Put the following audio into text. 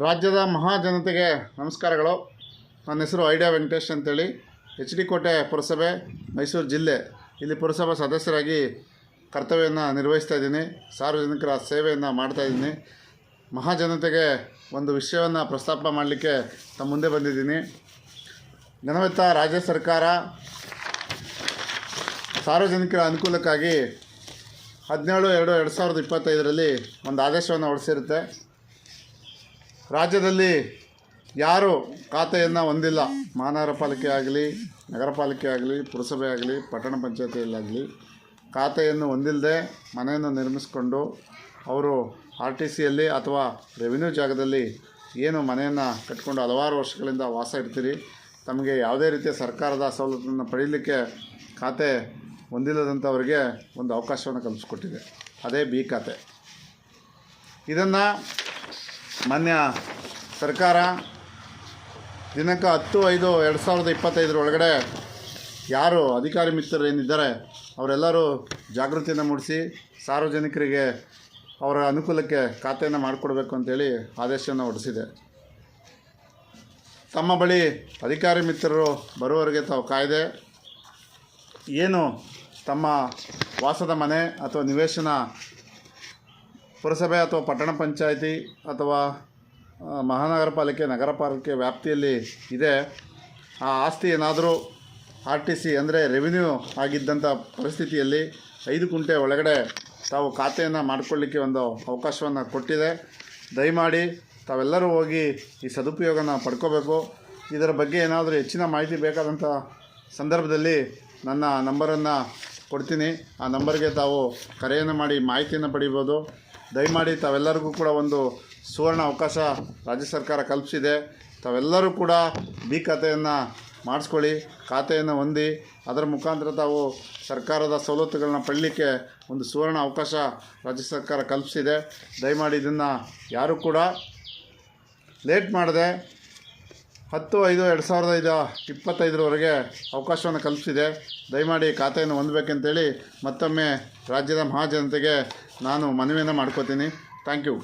ರಾಜ್ಯದ ಮಹಾಜನತೆಗೆ ನಮಸ್ಕಾರಗಳು. ನನ್ನ ಹೆಸರು ಐಡಿಯಾ ವೆಂಕಟೇಶ್ ಅಂತೇಳಿ, HD ಕೋಟೆ ಪುರಸಭೆ, ಮೈಸೂರು ಜಿಲ್ಲೆ ಇಲ್ಲಿ ಪುರಸಭಾ ಸದಸ್ಯರಾಗಿ ಕರ್ತವ್ಯವನ್ನು ನಿರ್ವಹಿಸ್ತಾ ಇದ್ದೀನಿ. ಸಾರ್ವಜನಿಕರ ಸೇವೆಯನ್ನು ಮಾಡ್ತಾಯಿದ್ದೀನಿ. ಮಹಾಜನತೆಗೆ ಒಂದು ವಿಷಯವನ್ನು ಪ್ರಸ್ತಾಪ ಮಾಡಲಿಕ್ಕೆ ತಮ್ಮ ಮುಂದೆ ಬಂದಿದ್ದೀನಿ. ಘನವೆತ್ತ ರಾಜ್ಯ ಸರ್ಕಾರ ಸಾರ್ವಜನಿಕರ ಅನುಕೂಲಕ್ಕಾಗಿ 17/2/2025 ಒಂದು ಆದೇಶವನ್ನು ಹೊರಡಿಸಿರುತ್ತೆ. ರಾಜ್ಯದಲ್ಲಿ ಯಾರು ಖಾತೆಯನ್ನು ಹೊಂದಿಲ್ಲ, ಮಹಾನಗರ ಪಾಲಿಕೆ ಆಗಲಿ, ನಗರ ಪಾಲಿಕೆ ಆಗಲಿ, ಪುರಸಭೆ ಆಗಲಿ, ಪಟ್ಟಣ ಪಂಚಾಯತಿಯಲ್ಲಾಗಲಿ ಖಾತೆಯನ್ನು ಹೊಂದಿಲ್ಲದೆ ಮನೆಯನ್ನು ನಿರ್ಮಿಸಿಕೊಂಡು ಅವರು RTCಯಲ್ಲಿ ಅಥವಾ ರೆವಿನ್ಯೂ ಜಾಗದಲ್ಲಿ ಏನು ಮನೆಯನ್ನು ಕಟ್ಕೊಂಡು ಹಲವಾರು ವರ್ಷಗಳಿಂದ ವಾಸ ಇರ್ತೀರಿ, ತಮಗೆ ಯಾವುದೇ ರೀತಿಯ ಸರ್ಕಾರದ ಸವಲತ್ತನ್ನು ಪಡೀಲಿಕ್ಕೆ ಖಾತೆ ಹೊಂದಿಲ್ಲದಂಥವರಿಗೆ ಒಂದು ಅವಕಾಶವನ್ನು ಕಲ್ಪಿಸ್ಕೊಟ್ಟಿದೆ. ಅದೇ B ಖಾತೆ. ಇದನ್ನು ಮಾನ್ಯ ಸರ್ಕಾರ ದಿನಾಂಕ 10/5/2025 ಒಳಗಡೆ ಯಾರು ಅಧಿಕಾರಿ ಮಿತ್ರರು ಏನಿದ್ದಾರೆ ಅವರೆಲ್ಲರೂ ಜಾಗೃತಿಯನ್ನು ಮೂಡಿಸಿ ಸಾರ್ವಜನಿಕರಿಗೆ ಅವರ ಅನುಕೂಲಕ್ಕೆ ಖಾತೆಯನ್ನು ಮಾಡಿಕೊಡ್ಬೇಕು ಅಂತೇಳಿ ಆದೇಶವನ್ನು ಹೊರಡಿಸಿದೆ. ತಮ್ಮ ಬಳಿ ಅಧಿಕಾರಿ ಮಿತ್ರರು ಬರುವವರೆಗೆ ತಾವು ಕಾಯ್ದೆ ಏನು ತಮ್ಮ ವಾಸದ ಮನೆ ಅಥವಾ ನಿವೇಶನ ಪುರಸಭೆ ಅಥವಾ ಪಟ್ಟಣ ಪಂಚಾಯಿತಿ ಅಥವಾ ಮಹಾನಗರ ಪಾಲಿಕೆ, ನಗರ ಪಾಲಿಕೆ ವ್ಯಾಪ್ತಿಯಲ್ಲಿ ಇದೆ, ಆ ಆಸ್ತಿ ಏನಾದರೂ RTC ಅಂದರೆ ರೆವಿನ್ಯೂ ಆಗಿದ್ದಂಥ ಪರಿಸ್ಥಿತಿಯಲ್ಲಿ 5 ಗುಂಟೆ ಒಳಗಡೆ ತಾವು ಖಾತೆಯನ್ನು ಮಾಡಿಕೊಳ್ಳಿಕ್ಕೆ ಒಂದು ಅವಕಾಶವನ್ನು ಕೊಟ್ಟಿದೆ. ದಯಮಾಡಿ ತಾವೆಲ್ಲರೂ ಹೋಗಿ ಈ ಸದುಪಯೋಗನ ಪಡ್ಕೋಬೇಕು. ಇದರ ಬಗ್ಗೆ ಏನಾದರೂ ಹೆಚ್ಚಿನ ಮಾಹಿತಿ ಬೇಕಾದಂಥ ಸಂದರ್ಭದಲ್ಲಿ ನನ್ನ ನಂಬರನ್ನು ಕೊಡ್ತೀನಿ. ಆ ನಂಬರ್ಗೆ ತಾವು ಕರೆಯನ್ನು ಮಾಡಿ ಮಾಹಿತಿಯನ್ನು ಪಡಿಬೋದು. ದಯಮಾಡಿ ತಾವೆಲ್ಲರಿಗೂ ಕೂಡ ಒಂದು ಸುವರ್ಣ ಅವಕಾಶ ರಾಜ್ಯ ಸರ್ಕಾರ ಕಲ್ಪಿಸಿದೆ. ತಾವೆಲ್ಲರೂ ಕೂಡ B ಖಾತೆಯನ್ನು ಮಾಡಿಸ್ಕೊಳ್ಳಿ, ಖಾತೆಯನ್ನು ಹೊಂದಿ ಅದರ ಮುಖಾಂತರ ತಾವು ಸರ್ಕಾರದ ಸವಲತ್ತುಗಳನ್ನ ಪಡೀಲಿಕ್ಕೆ ಒಂದು ಸುವರ್ಣ ಅವಕಾಶ ರಾಜ್ಯ ಸರ್ಕಾರ ಕಲ್ಪಿಸಿದೆ. ದಯಮಾಡಿ ಇದನ್ನು ಯಾರೂ ಕೂಡ ಲೇಟ್ ಮಾಡದೆ 10/5/2025 ಅವಕಾಶವನ್ನು ಕಲ್ಪಿಸಿದೆ. ದಯಮಾಡಿ ಖಾತೆಯನ್ನು ಹೊಂದಬೇಕಂತೇಳಿ ಮತ್ತೊಮ್ಮೆ ರಾಜ್ಯದ ಮಹಾಜನತೆಗೆ ನಾನು ಮನವಿಯನ್ನು ಮಾಡ್ಕೋತೀನಿ. Thank you.